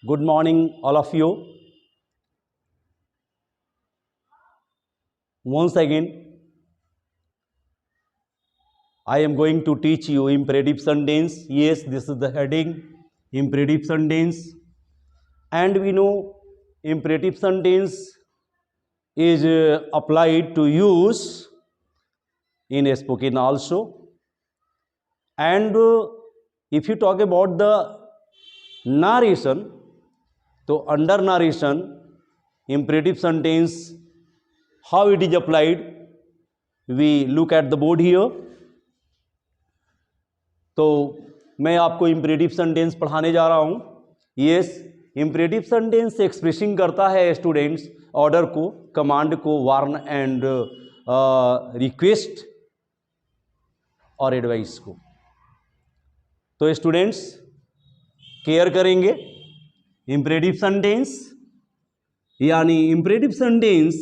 Good morning, all of you. Once again, I am going to teach you imperative sentence. Yes, this is the heading, imperative sentence. And we know imperative sentence is applied to use in spoken also. And if you talk about the narration, so under narration, imperative sentence, how it is applied, we look at the board here. तो मैं आपको imperative sentence पढ़ाने जा रहा हूं. Yes, imperative sentence expressing करता है students order को, कमांड को, वार्न एंड रिक्वेस्ट और एडवाइस को. तो स्टूडेंट्स केयर करेंगे. इम्परेटिव सेंटेंस यानी imperative sentence,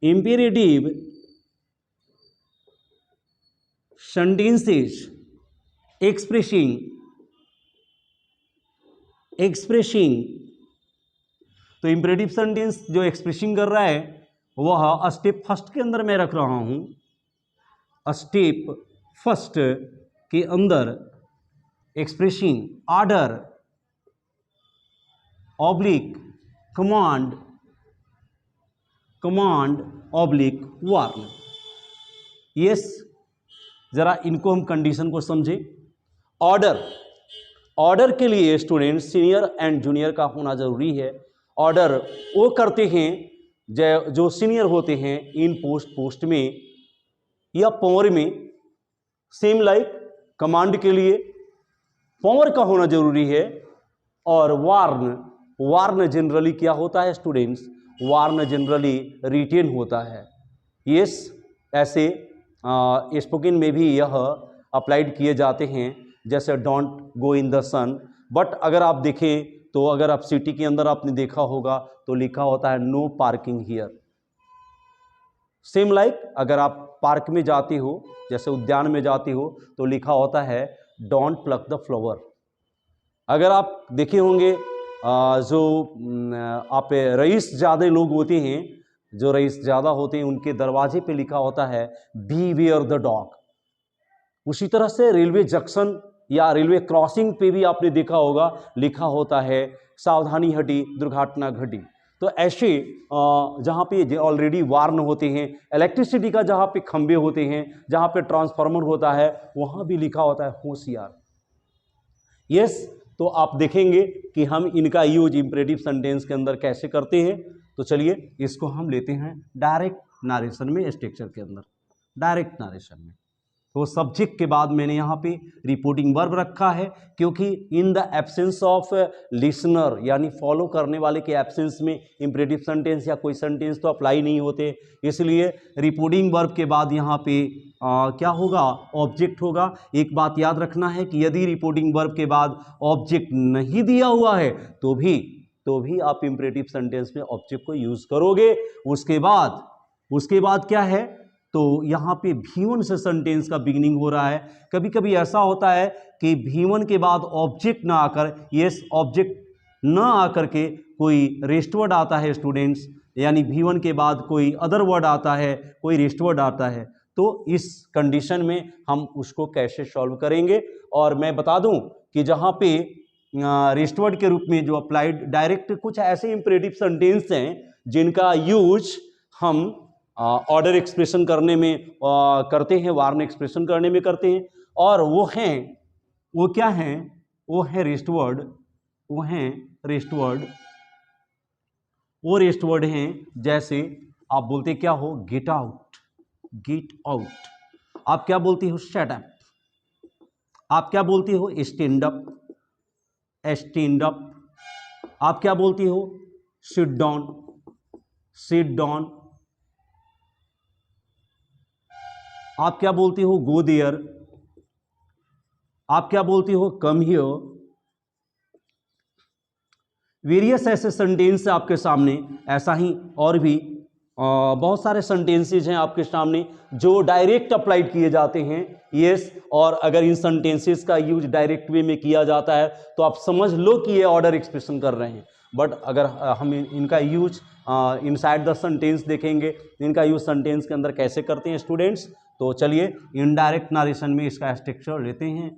imperative sentences expressing तो इम्परेटिव सेंटेंस जो एक्सप्रेसिंग कर रहा है वह स्टेप फर्स्ट के अंदर मैं रख रहा हूं. स्टेप फर्स्ट के अंदर expressing order oblique command oblique warn. Yes, जरा इनको हम कंडीशन को समझें. ऑर्डर के लिए स्टूडेंट सीनियर एंड जूनियर का होना जरूरी है. ऑर्डर वो करते हैं जो सीनियर होते हैं इन पोस्ट में या पावर में. सेम लाइक कमांड के लिए पावर का होना जरूरी है. और वार्न जनरली क्या होता है स्टूडेंट्स? वार्न जनरली रिटेन होता है. यस, ऐसे स्पोकन में भी यह अप्लाइड किए जाते हैं, जैसे don't go in the sun. But अगर आप देखें तो अगर आप सिटी के अंदर आपने देखा होगा तो लिखा होता है no parking here. Same like अगर आप पार्क में जाते हो, जैसे उद्यान में जाते हो, तो लिखा होता है डोंट प्लक द फ्लावर. अगर आप देखे होंगे जो आप रईस ज़्यादा लोग होते हैं, जो रईस ज़्यादा होते हैं, उनके दरवाजे पे लिखा होता है बीवेयर द डॉग. उसी तरह से रेलवे जंक्शन या रेलवे क्रॉसिंग पे भी आपने देखा होगा लिखा होता है सावधानी हटी दुर्घटना घटी. तो ऐसे जहाँ पे ऑलरेडी वार्न होते हैं, इलेक्ट्रिसिटी का जहाँ पे खंबे होते हैं, जहाँ पे ट्रांसफार्मर होता है, वहाँ भी लिखा होता है होशियार. यस, तो आप देखेंगे कि हम इनका यूज इम्परेटिव सेंटेंस के अंदर कैसे करते हैं. तो चलिए इसको हम लेते हैं डायरेक्ट नारेशन में, स्ट्रक्चर के अंदर डायरेक्ट नारेशन में. तो सब्जेक्ट के बाद मैंने यहाँ पे रिपोर्टिंग वर्ब रखा है, क्योंकि in the absence of listener यानी फॉलो करने वाले के एब्सेंस में इम्परेटिव सेंटेंस या कोई सेंटेंस तो अप्लाई नहीं होते. इसलिए रिपोर्टिंग वर्ब के बाद यहाँ पे क्या होगा? ऑब्जेक्ट होगा. एक बात याद रखना है कि यदि रिपोर्टिंग वर्ब के बाद ऑब्जेक्ट नहीं दिया हुआ है तो भी आप इम्परेटिव सेंटेंस में ऑब्जेक्ट को यूज करोगे. उसके बाद क्या है? तो यहाँ पे V1 से सेंटेंस का बिगिनिंग हो रहा है. कभी कभी ऐसा होता है कि V1 के बाद ऑब्जेक्ट ना आकर, यस, ऑब्जेक्ट ना आकर के कोई रेस्ट वर्ड आता है स्टूडेंट्स, यानी V1 के बाद कोई अदर वर्ड आता है, कोई रेस्ट वर्ड आता है. तो इस कंडीशन में हम उसको कैसे सॉल्व करेंगे. और मैं बता दूं कि जहाँ पे रेस्ट वर्ड के रूप में जो अप्लाइड डायरेक्ट कुछ ऐसे इंपरेटिव सेंटेंस हैं जिनका यूज हम ऑर्डर एक्सप्रेशन करने में करते हैं, वार्न एक्सप्रेशन करने में करते हैं. और वो क्या हैं? वो है रेस्ट वर्ड. वो रेस्ट वर्ड हैं जैसे आप बोलते क्या हो? Get out. आप क्या बोलते हो? Shut up. आप क्या बोलते हो? Stand up. आप क्या बोलती हो? Sit down. आप क्या बोलती हो? Go there. आप क्या बोलती हो? Come here. वेरियस ऐसे सेंटेंस आपके सामने, ऐसा ही और भी बहुत सारे सेंटेंसेज हैं आपके सामने जो डायरेक्ट अप्लाइड किए जाते हैं, यस। और अगर इन सेंटेंसेज का यूज डायरेक्ट वे में किया जाता है तो आप समझ लो कि ये ऑर्डर एक्सप्रेशन कर रहे हैं। बट अगर हम इनका यूज इनसाइड द सेंटेंस देखेंगे, इनका यूज सेंटेंस के अंदर कैसे करते हैं स्टूडेंट्स, तो चलिए इनडायरेक्ट नारेशन में इसका स्ट्रक्चर लेते हैं।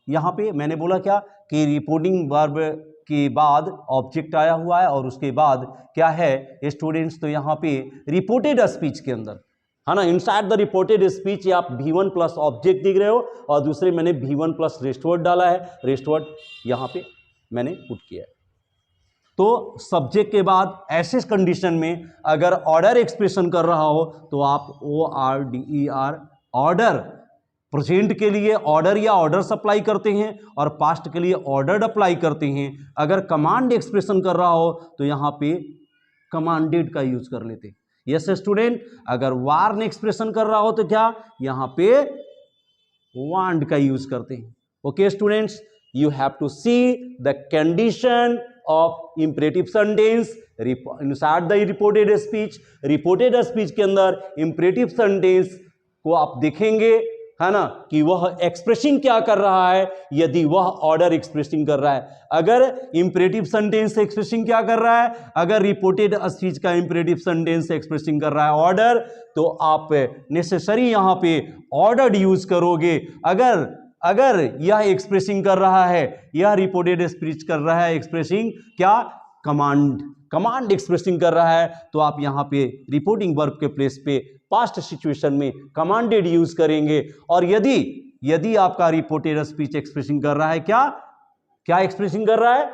यहाँ पे मैंने बोला क्या कि रिपोर्टिंग वर्ब के बाद ऑब्जेक्ट आया हुआ है और उसके बाद क्या है स्टूडेंट्स, तो यहाँ पे रिपोर्टेड स्पीच के अंदर है ना, इनसाइड द रिपोर्टेड स्पीच आप V1 प्लस ऑब्जेक्ट दिख रहे हो और दूसरे मैंने V1 प्लस रेस्ट वर्ड डाला है, रेस्ट वर्ड यहाँ पे मैंने पुट किया है। तो सब्जेक्ट के बाद ऐसे कंडीशन में अगर ऑर्डर एक्सप्रेशन कर रहा हो तो आप ORDER ऑर्डर, प्रेजेंट के लिए ऑर्डर या ऑर्डर्स अप्लाई करते हैं और पास्ट के लिए ऑर्डर्ड अप्लाई करते हैं। अगर कमांड एक्सप्रेशन कर रहा हो तो यहाँ पे कमांडेड का यूज कर लेते हैं। यस स्टूडेंट, अगर वार्न एक्सप्रेशन कर रहा हो तो क्या यहाँ पे वांड का यूज करते हैं। Okay students, you have to see the condition of imperative sentence inside the reported speech. Reported speech के अंदर इंपरेटिव सेंटेंस को आप देखेंगे है ना कि वह एक्सप्रेसिंग क्या कर रहा है, यदि वह ऑर्डर एक्सप्रेसिंग कर रहा है। अगर इंपरेटिव सेंटेंस एक्सप्रेसिंग क्या कर रहा है, अगर रिपोर्टेड स्पीच का इंपरेटिव सेंटेंस एक्सप्रेसिंग कर रहा है ऑर्डर, तो आप नेसेसरी यहां पे ऑर्डर्ड यूज करोगे। अगर यह एक्सप्रेसिंग कर रहा है, यह रिपोर्टेड स्पीच कर रहा है एक्सप्रेसिंग क्या, कमांड एक्सप्रेसिंग कर रहा है, तो आप यहां पे रिपोर्टिंग वर्ब के प्लेस पे पास्ट सिचुएशन में कमांडेड यूज करेंगे। और यदि आपका रिपोर्टेड स्पीच एक्सप्रेसिंग कर रहा है क्या एक्सप्रेसिंग कर रहा है,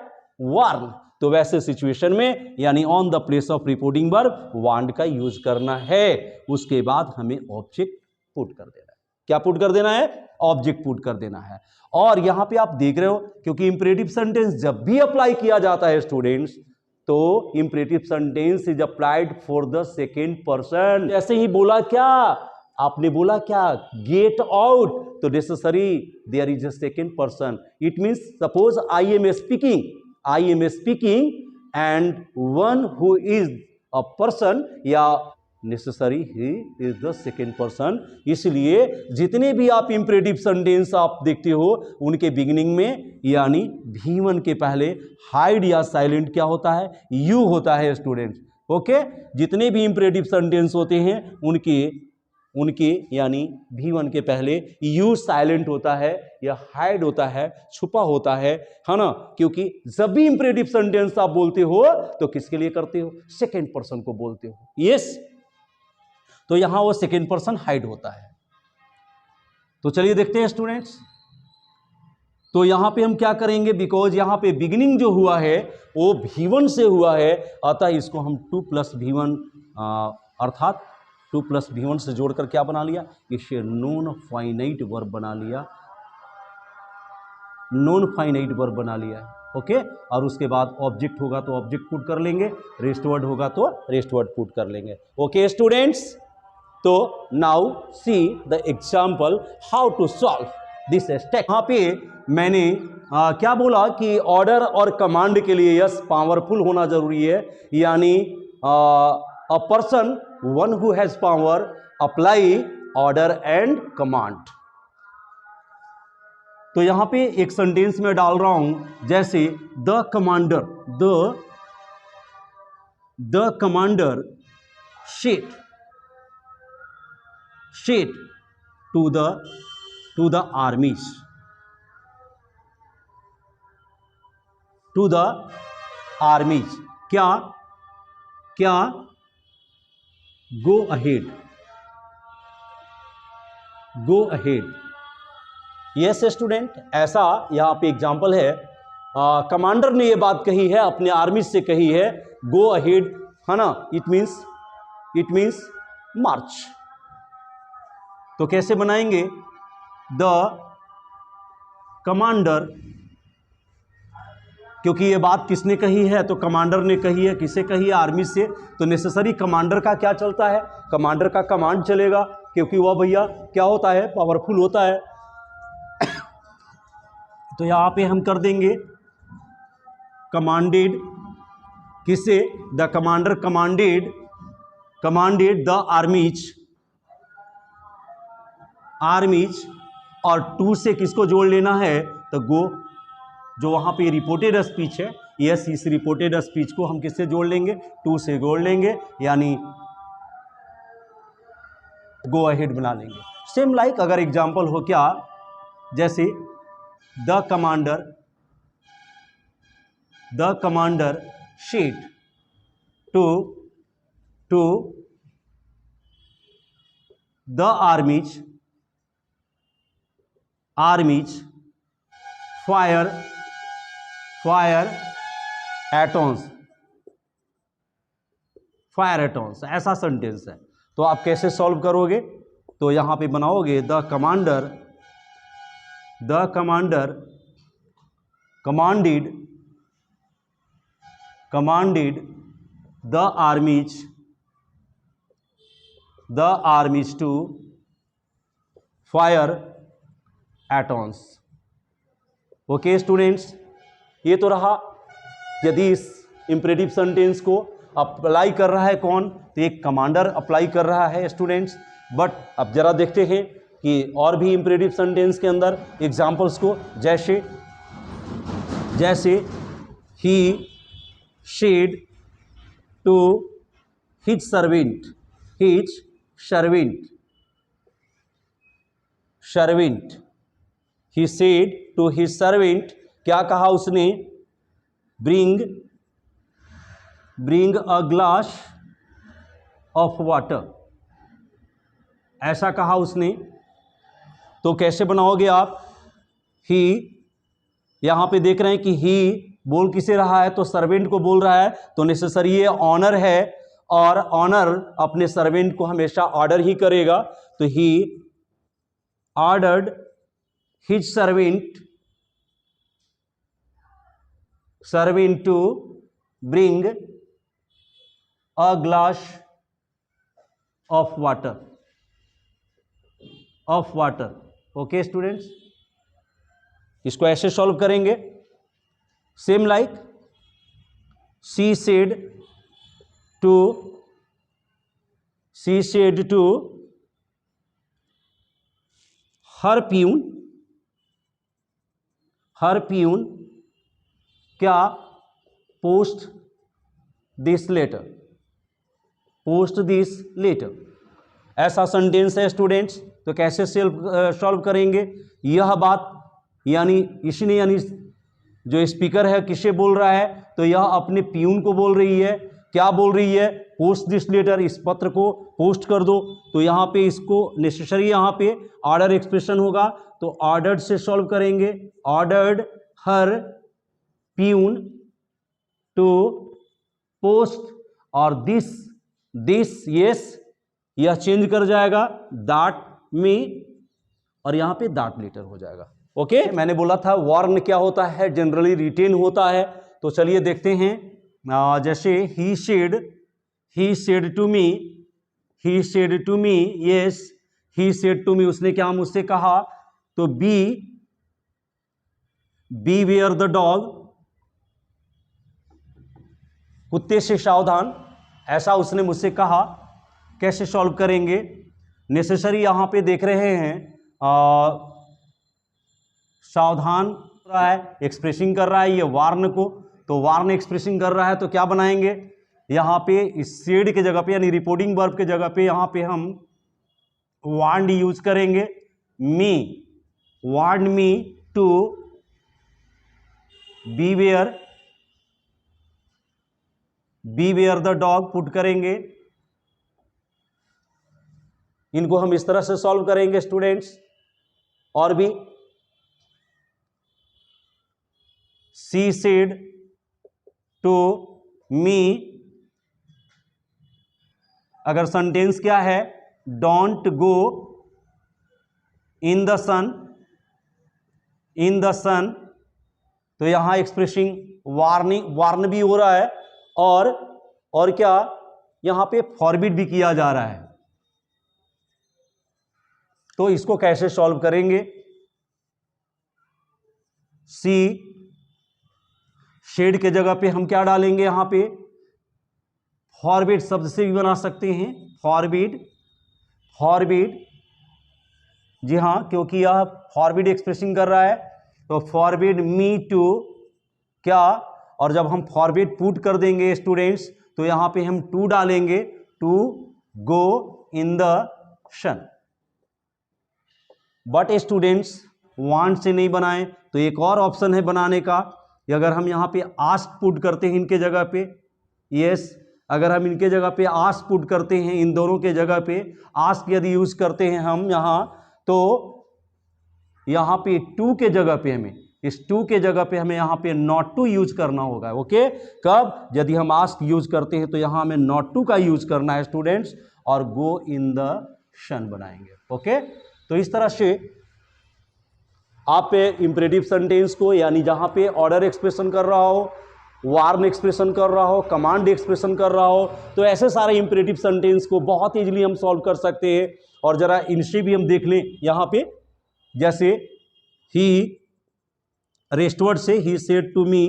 वार्न, तो वैसे सिचुएशन में यानी on the place of reporting verb वांड का यूज करना है। उसके बाद हमें ऑब्जेक्ट पुट कर देना है। क्या पुट कर देना है, ऑब्जेक्ट पुट कर देना है। और यहां पे आप देख रहे हो क्योंकि इंपरेटिव सेंटेंस जब भी अप्लाई किया जाता है स्टूडेंट्स, तो imperative sentence is applied for the second person. ऐसे ही बोला क्या, आपने बोला क्या, गेट आउट, तो necessary there is a second person. It means suppose I am speaking and one who is a person, या necessary he is the second person. इसलिए जितने भी आप इंपरेटिव सेंटेंस आप देखते हो उनके बिगिनिंग में यानी V1 के पहले हाइड या साइलेंट क्या होता है, यू होता है स्टूडेंट्स। ओके, जितने भी इंपरेटिव सेंटेंस होते हैं उनके यानी V1 के पहले यू साइलेंट होता है या हाइड होता है, छुपा होता है ना, क्योंकि जब भी इंपरेटिव सेंटेंस आप बोलते हो तो किसके लिए करते हो, सेकेंड पर्सन को बोलते हो। यस, तो यहां वो सेकेंड पर्सन हाइड होता है। तो चलिए देखते हैं स्टूडेंट्स, तो यहां पे हम क्या करेंगे, बिकॉज यहां पे बिगिनिंग जो हुआ है वो V1 से हुआ है, अतः इसको हम 2 + V1 अर्थात 2 + V1 से जोड़कर क्या बना लिया, इसे नॉन फाइनाइट वर्ब बना लिया, नॉन फाइनाइट वर्ब बना लिया है। ओके, और उसके बाद ऑब्जेक्ट होगा तो ऑब्जेक्ट पुट कर लेंगे, रेस्ट वर्ड होगा तो रेस्ट वर्ड पुट कर लेंगे। ओके स्टूडेंट्स, तो now see the example how to solve this step. यहां पे मैंने क्या बोला कि ऑर्डर और कमांड के लिए यस पावरफुल होना जरूरी है, यानी a person one who has power apply order and command. तो यहां पे एक सेंटेंस में डाल रहा हूं, जैसे the commander said to the armies, क्या go ahead। यस स्टूडेंट, ऐसा यहां पे एग्जाम्पल है, कमांडर ने ये बात कही है, अपने आर्मी से कही है, गो अहेड है ना, इट मीन्स मार्च। तो कैसे बनाएंगे, द कमांडर, क्योंकि ये बात किसने कही है, तो कमांडर ने कही है, किसे कही है, आर्मी से, तो नेसेसरी कमांडर का क्या चलता है, कमांडर का कमांड चलेगा, क्योंकि वह भैया क्या होता है, पावरफुल होता है। तो यहां पे हम कर देंगे कमांडेड, किसे, the commander commanded commanded the आर्मीज और टू से किसको जोड़ लेना है, तो गो, जो वहां पे रिपोर्टेड स्पीच है, यस, इस रिपोर्टेड स्पीच को हम किससे जोड़ लेंगे, टू से जोड़ लेंगे, यानी गो अहेड बना लेंगे। सेम लाइक अगर एग्जांपल हो क्या, जैसे the commander said to the armies fire at once, ऐसा सेंटेंस है। तो आप कैसे सॉल्व करोगे, तो यहां पे बनाओगे the commander commanded the armies to fire at once. Okay students, ये तो रहा। यदि इस इंपरेटिव सेंटेंस को अप्लाई कर रहा है कौन, तो एक कमांडर अप्लाई कर रहा है स्टूडेंट्स। बट अब जरा देखते हैं कि और भी इंपरेटिव सेंटेंस के अंदर एग्जांपल्स को, जैसे ही said to his servant, he said to his servant, क्या कहा उसने, bring a glass of water, ऐसा कहा उसने। तो कैसे बनाओगे आप, ही, यहां पे देख रहे हैं कि ही बोल किसे रहा है, तो सर्वेंट को बोल रहा है, तो नेसेसरी ये ऑनर है, और ऑनर अपने सर्वेंट को हमेशा ऑर्डर ही करेगा। तो he ordered his servant to bring a glass of water. Okay students, इसको ऐसे सॉल्व करेंगे। Same like she said to her peon क्या, पोस्ट दिस लेटर, ऐसा सेंटेंस है स्टूडेंट्स। तो कैसे सॉल्व करेंगे, यह बात यानी इसने, यानी जो स्पीकर है किससे बोल रहा है, तो यह अपने प्यून को बोल रही है। क्या बोल रही है, पोस्ट दिस लेटर, इस पत्र को पोस्ट कर दो। तो यहाँ पे इसको नेसेसरी, यहाँ पे ऑर्डर एक्सप्रेशन होगा, तो ऑर्डर्ड से सॉल्व करेंगे। Ordered her peon to post, और दिस यस, यह चेंज कर जाएगा दैट में, और यहाँ पे दैट लेटर हो जाएगा। ओके, मैंने बोला था वार्न क्या होता है, जनरली रिटेन होता है। तो चलिए देखते हैं, जैसे he said to me, yes, he said to me, उसने क्या मुझसे कहा, तो बी वेयर द डॉग, कुत्ते से सावधान, ऐसा उसने मुझसे कहा। कैसे सॉल्व करेंगे, नेसेसरी यहां पे देख रहे हैं सावधान रहा है, एक्सप्रेसिंग कर रहा है ये वार्न को, तो वार्न एक्सप्रेसिंग कर रहा है, तो क्या बनाएंगे, यहां पे इस सेड के जगह पे, यानी रिपोर्टिंग वर्ब के जगह पे, यहां पे हम वार्न यूज करेंगे। Warn me to beware the dog, put करेंगे। इनको हम इस तरह से सॉल्व करेंगे स्टूडेंट्स। और भी, शी सेड टू मी, अगर सेंटेंस क्या है, डोंट गो इन द सन, तो यहां एक्सप्रेसिंग वार्न भी हो रहा है, और क्या, यहां पे फॉरबिड भी किया जा रहा है। तो इसको कैसे सॉल्व करेंगे, सी शेड के जगह पे हम क्या डालेंगे, यहां पे फॉरबिड शब्द से भी बना सकते हैं, फॉरबिड, फॉरबिड, जी हाँ, क्योंकि यह फॉरबिड एक्सप्रेसिंग कर रहा है, तो फॉरबिड मी टू क्या, और जब हम फॉरबिड पुट कर देंगे स्टूडेंट्स, तो यहां पे हम टू डालेंगे, to go in the sun. But students want से नहीं बनाएं, तो एक और ऑप्शन है बनाने का, अगर हम यहां पे आस्क पुट करते हैं इनके जगह पे, यस, अगर हम इनके जगह पे आस्क पुट करते हैं, इन दोनों के जगह पे आस्क यदि यूज करते हैं हम यहां, तो यहां पे टू के जगह पे हमें, इस टू के जगह पे हमें यहां पे नॉट टू यूज करना होगा। ओके, कब, यदि हम आस्क यूज करते हैं तो यहां हमें नॉट टू का यूज करना है स्टूडेंट्स, और गो इन द सन बनाएंगे। ओके, तो इस तरह से आप इंपरेटिव सेंटेंस को, यानी जहां पे ऑर्डर एक्सप्रेशन कर रहा हो, वार्न एक्सप्रेशन कर रहा हो, कमांड एक्सप्रेशन कर रहा हो, तो ऐसे सारे इंपरेटिव सेंटेंस को बहुत इजीली हम सॉल्व कर सकते हैं। और जरा इनसे भी हम देख लें यहां पे, जैसे ही रेस्टवर्ड से he said to me,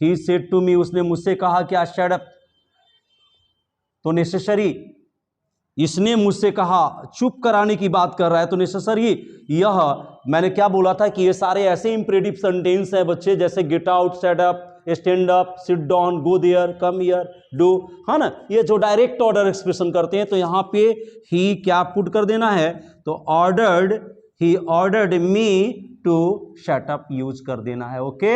he said to me, उसने मुझसे कहा क्या, शट अप, तो नेसेसरी, इसने मुझसे कहा, चुप कराने की बात कर रहा है, तो नेसेसरी, यह मैंने क्या बोला था कि ये सारे ऐसे इंपरेटिव सेंटेंस हैं बच्चे, जैसे get out, set up, stand up, sit down, go there, come here, do, है ना, ये जो डायरेक्ट ऑर्डर एक्सप्रेशन करते हैं, तो यहां पे ही क्या पुट कर देना है, तो ordered, he ordered me to shut up use कर देना है। ओके,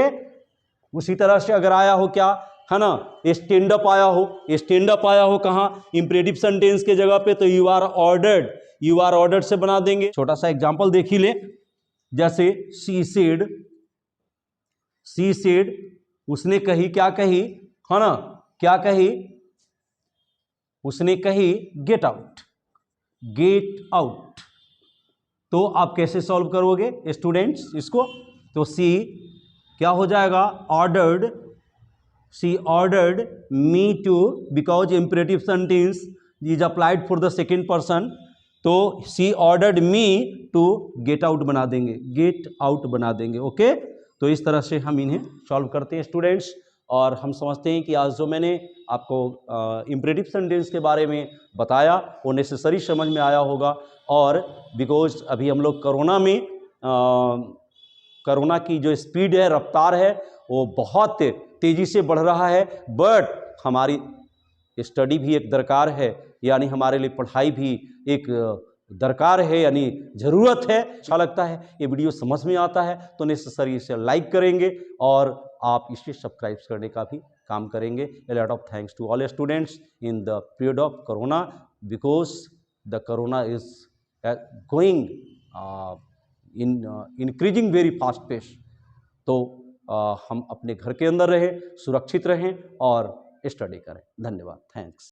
उसी तरह से अगर आया हो क्या, है ना, स्टैंड अप आया हो, स्टैंड अप आया हो कहां, इंपरेटिव सेंटेंस के जगह पे, तो you are ordered, you are ordered से बना देंगे। छोटा सा एग्जांपल देख ही ले, जैसे शी सेड, शी सेड, उसने कही, क्या कही, है ना, क्या कही, उसने कही गेट आउट, गेट आउट। तो आप कैसे सॉल्व करोगे स्टूडेंट्स इसको, तो सी क्या हो जाएगा, ordered, she ordered me to, because imperative sentence is applied for the second person, तो she ordered me to get out बना देंगे, गेट आउट बना देंगे। ओके, तो इस तरह से हम इन्हें सॉल्व करते हैं स्टूडेंट्स। और हम समझते हैं कि आज जो मैंने आपको इंपरेटिव सेंटेंस के बारे में बताया वो नेसेसरी समझ में आया होगा। और बिकॉज अभी हम लोग कोरोना में कोरोना की जो स्पीड है, रफ्तार है, वो बहुत तेज़ी से बढ़ रहा है, बट हमारी स्टडी भी एक दरकार है, यानी हमारे लिए पढ़ाई भी एक दरकार है, यानी ज़रूरत है। अच्छा लगता है, ये वीडियो समझ में आता है तो नेसेसरी इसे लाइक करेंगे और आप इसे सब्सक्राइब करने का भी काम करेंगे। A lot of thanks to all students in the period of corona, because the corona is going increasing very fast pace. तो हम अपने घर के अंदर रहें, सुरक्षित रहें और स्टडी करें। धन्यवाद, थैंक्स।